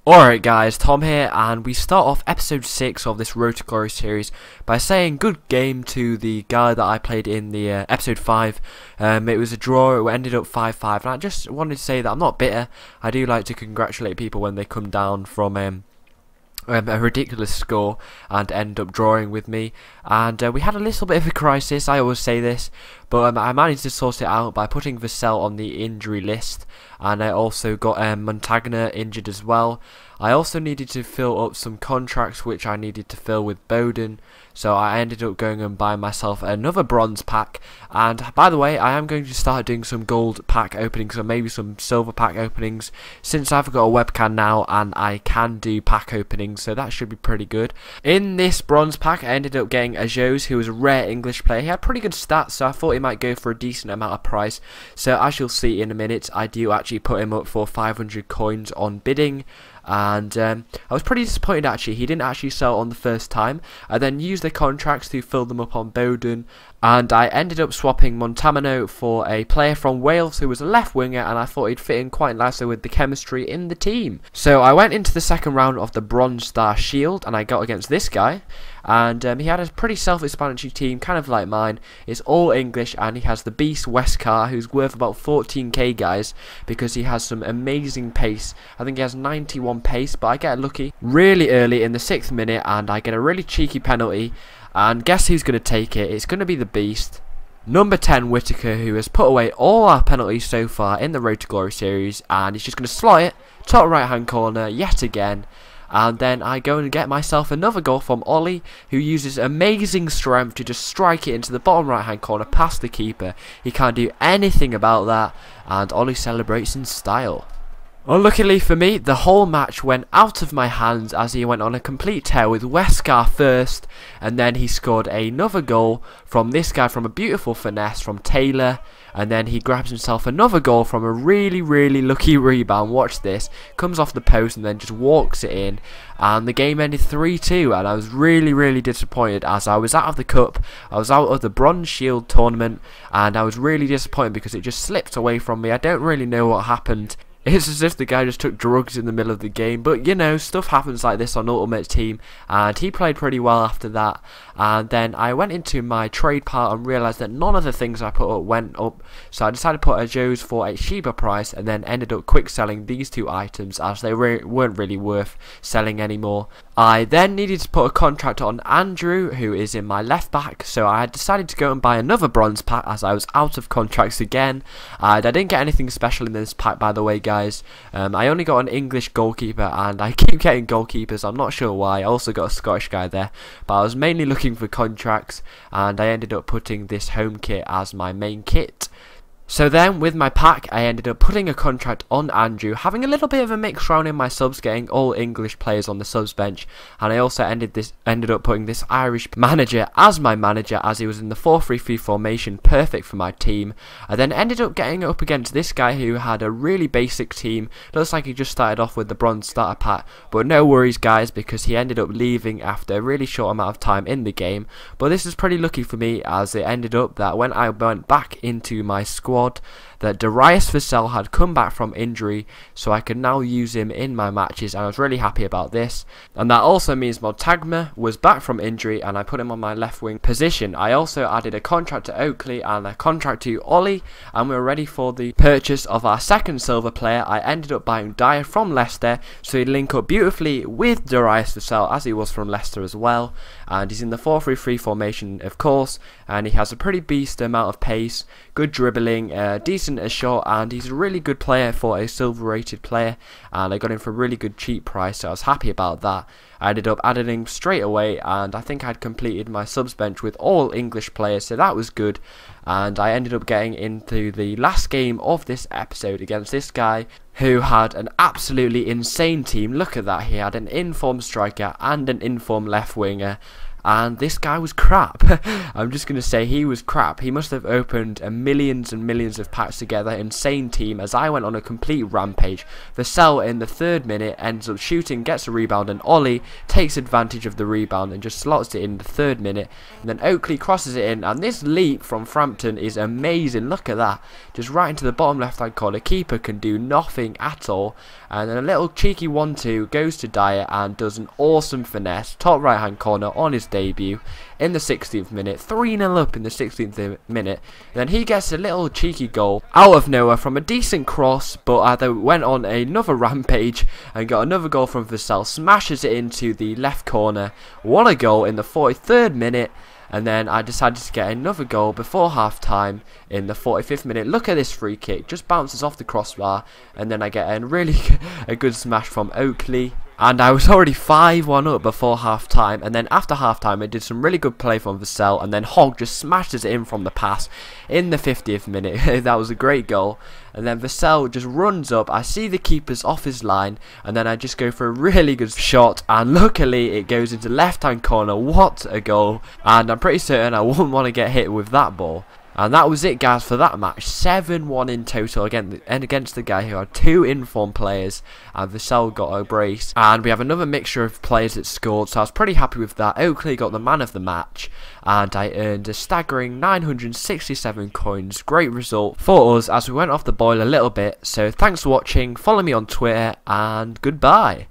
Alright guys, Tom here, and we start off episode 6 of this Road to Glory series by saying good game to the guy that I played in the episode 5. It was a draw, it ended up 5-5, and I just wanted to say that I'm not bitter. I do like to congratulate people when they come down from a ridiculous score and end up drawing with me, and we had a little bit of a crisis. I always say this, but I managed to sort it out by putting Vassell on the injury list, and I also got Montagna injured as well. I also needed to fill up some contracts which I needed to fill with Bowden, so I ended up going and buying myself another bronze pack. And by the way, I am going to start doing some gold pack openings or maybe some silver pack openings, since I've got a webcam now and I can do pack openings, so that should be pretty good. In this bronze pack I ended up getting Ajos, who was a rare English player. He had pretty good stats, so I thought he might go for a decent amount of price. So as you'll see in a minute, I do actually put him up for 500 coins on bidding. And I was pretty disappointed actually. He didn't actually sell on the first time. I then used the contracts to fill them up on Bowden, and I ended up swapping Montamino for a player from Wales who was a left winger, and I thought he'd fit in quite nicely with the chemistry in the team. So I went into the second round of the Bronze Star Shield, and I got against this guy, and he had a pretty self-explanatory team, kind of like mine. It's all English, and he has the beast Westcar, who's worth about 14k guys, because he has some amazing pace. I think he has 91 pace, but I get lucky really early in the 6th minute, and I get a really cheeky penalty. And guess who's going to take it? It's going to be the beast, number 10 Whittaker, who has put away all our penalties so far in the Road to Glory series, and he's just going to slot it top right hand corner yet again. And then I go and get myself another goal from Ollie, who uses amazing strength to just strike it into the bottom right hand corner past the keeper. He can't do anything about that, and Ollie celebrates in style. Unluckily for me, the whole match went out of my hands as he went on a complete tear with Westcar first, and then he scored another goal from this guy from a beautiful finesse from Taylor, and then he grabs himself another goal from a really lucky rebound. Watch this, comes off the post and then just walks it in, and the game ended 3-2, and I was really disappointed as I was out of the cup, I was out of the Bronze Shield tournament, and I was really disappointed because it just slipped away from me. I don't really know what happened. It's as if the guy just took drugs in the middle of the game, but you know, stuff happens like this on Ultimate Team, and he played pretty well after that. And then I went into my trade part and realised that none of the things I put up went up, so I decided to put a Joe's for a cheaper price, and then ended up quick selling these two items as they weren't really worth selling anymore. I then needed to put a contract on Andrew, who is in my left back, so I had decided to go and buy another bronze pack as I was out of contracts again. I didn't get anything special in this pack, by the way, guys. I only got an English goalkeeper, and I keep getting goalkeepers. I'm not sure why. I also got a Scottish guy there, but I was mainly looking for contracts, and I ended up putting this home kit as my main kit. So then, with my pack, I ended up putting a contract on Andrew, having a little bit of a mix round in my subs, getting all English players on the subs bench, and I also ended up putting this Irish manager as my manager, as he was in the 4-3-3 formation, perfect for my team. I then ended up getting up against this guy who had a really basic team. Looks like he just started off with the bronze starter pack, but no worries guys, because he ended up leaving after a really short amount of time in the game. But this is pretty lucky for me, as it ended up that when I went back into my squad, that Darius Vassell had come back from injury, so I could now use him in my matches, and I was really happy about this. And that also means Montagna was back from injury, and I put him on my left wing position. I also added a contract to Oakley and a contract to Ollie, and we were ready for the purchase of our second silver player. I ended up buying Dyer from Leicester, so he'd link up beautifully with Darius Vassell, as he was from Leicester as well, and he's in the 4-3-3 formation of course, and he has a pretty beast amount of pace, good dribbling, decent as shot, and he's a really good player for a silver rated player, and I got him for a really good cheap price, so I was happy about that. I ended up adding him straight away, and I think I'd completed my subs bench with all English players, so that was good. And I ended up getting into the last game of this episode against this guy who had an absolutely insane team. Look at that, he had an in-form striker and an in-form left winger, and this guy was crap. I'm just going to say he was crap. He must have opened millions and millions of packs together. Insane team, as I went on a complete rampage. Vassell in the 3rd minute ends up shooting, gets a rebound, and Ollie takes advantage of the rebound and just slots it in the 3rd minute. And then Oakley crosses it in, and this leap from Frampton is amazing. Look at that, just right into the bottom left hand corner. Keeper can do nothing at all. And then a little cheeky 1-2 goes to Dyer and does an awesome finesse, top right hand corner on his debut in the 16th minute, 3-0 up in the 16th minute. Then he gets a little cheeky goal out of nowhere from a decent cross, but they went on another rampage and got another goal from Vassell, smashes it into the left corner. What a goal in the 43rd minute. And then I decided to get another goal before half time in the 45th minute. Look at this free kick, just bounces off the crossbar, and then I get a really good smash from Oakley. And I was already 5-1 up before half time, and then after half time I did some really good play from Vassell, and then Hogg just smashes it in from the pass in the 50th minute. That was a great goal. And then Vassell just runs up, I see the keeper's off his line, and then I just go for a really good shot, and luckily it goes into left hand corner. What a goal. And I'm pretty certain I wouldn't want to get hit with that ball. And that was it, guys, for that match. 7-1 in total again, and against the guy who had 2 informed players, and Vassell got a brace. And we have another mixture of players that scored, so I was pretty happy with that. Oakley got the man of the match, and I earned a staggering 967 coins. Great result for us as we went off the boil a little bit. So thanks for watching, follow me on Twitter, and goodbye.